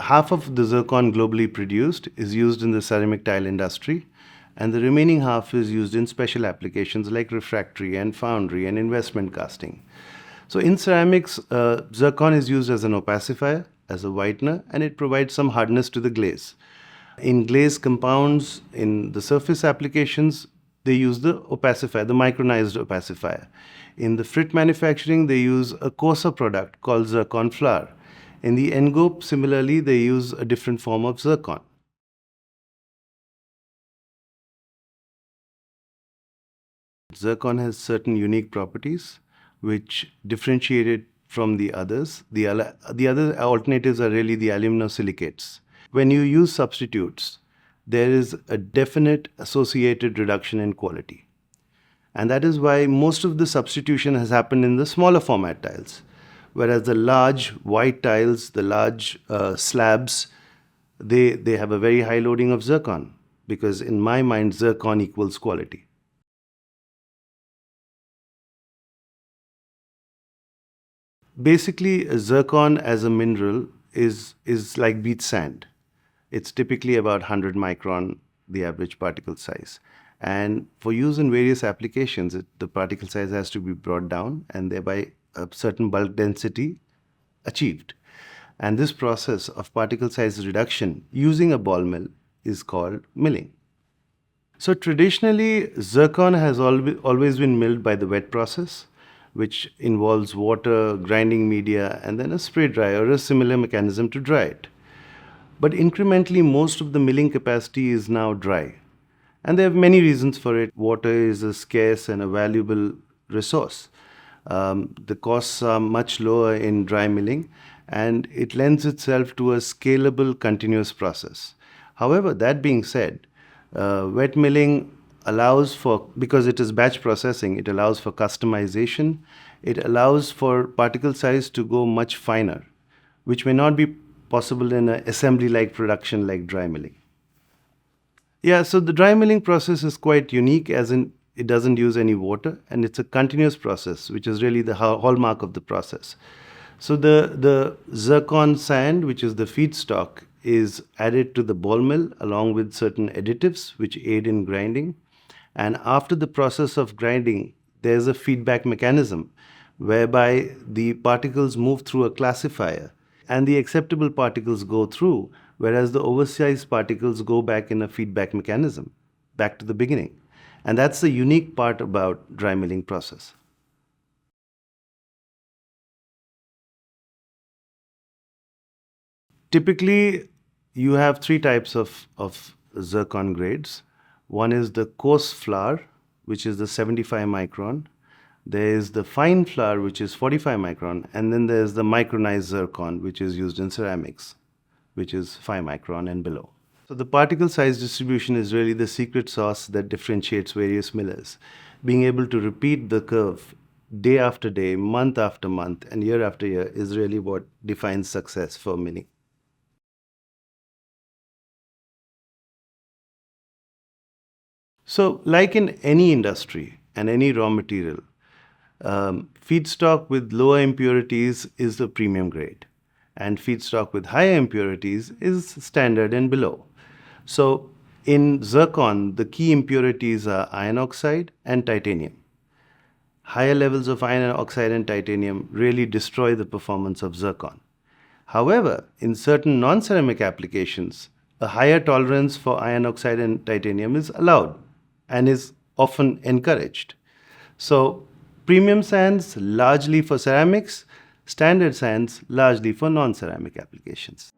half of the zircon globally produced is used in the ceramic tile industry, and the remaining half is used in special applications like refractory and foundry and investment casting. So in ceramics, zircon is used as an opacifier, as a whitener, and it provides some hardness to the glaze. In glaze compounds, in the surface applications, they use the opacifier, the micronized opacifier. In the frit manufacturing, they use a coarser product called zircon flour. In the engope, similarly, they use a different form of zircon. Zircon has certain unique properties which differentiate it from the others. The other alternatives are really the aluminosilicates. When you use substitutes, there is a definite associated reduction in quality. And that is why most of the substitution has happened in the smaller format tiles. Whereas the large white tiles, the large slabs, they have a very high loading of zircon, because in my mind, zircon equals quality. Basically, zircon as a mineral is like beach sand. It's typically about 100 micron, the average particle size. And for use in various applications, the particle size has to be brought down and thereby a certain bulk density achieved. And this process of particle size reduction using a ball mill is called milling. So traditionally, zircon has always been milled by the wet process, which involves water, grinding media, and then a spray dryer or a similar mechanism to dry it. But incrementally, most of the milling capacity is now dry. And there are many reasons for it. Water is a scarce and a valuable resource. The costs are much lower in dry milling, and it lends itself to a scalable, continuous process. However, that being said, wet milling allows for, because it is batch processing, it allows for customization. It allows for particle size to go much finer, which may not be possible in an assembly-like production like dry milling. Yeah, so the dry milling process is quite unique, as in it doesn't use any water, and it's a continuous process, which is really the hallmark of the process. So the zircon sand, which is the feedstock, is added to the ball mill along with certain additives which aid in grinding. And after the process of grinding, there's a feedback mechanism whereby the particles move through a classifier and the acceptable particles go through, whereas the oversized particles go back in a feedback mechanism, back to the beginning. And that's the unique part about dry milling process. Typically, you have three types of zircon grades. One is the coarse flour, which is the 75 micron. There is the fine flour, which is 45 micron. And then there's the micronized zircon, which is used in ceramics, which is 5 micron and below. So the particle size distribution is really the secret sauce that differentiates various millers. Being able to repeat the curve day after day, month after month, and year after year is really what defines success for milling. So, like in any industry and any raw material, feedstock with lower impurities is the premium grade, and feedstock with higher impurities is standard and below. So, in zircon, the key impurities are iron oxide and titanium. Higher levels of iron oxide and titanium really destroy the performance of zircon. However, in certain non-ceramic applications, a higher tolerance for iron oxide and titanium is allowed and is often encouraged. So, premium sands largely for ceramics, standard sands largely for non-ceramic applications.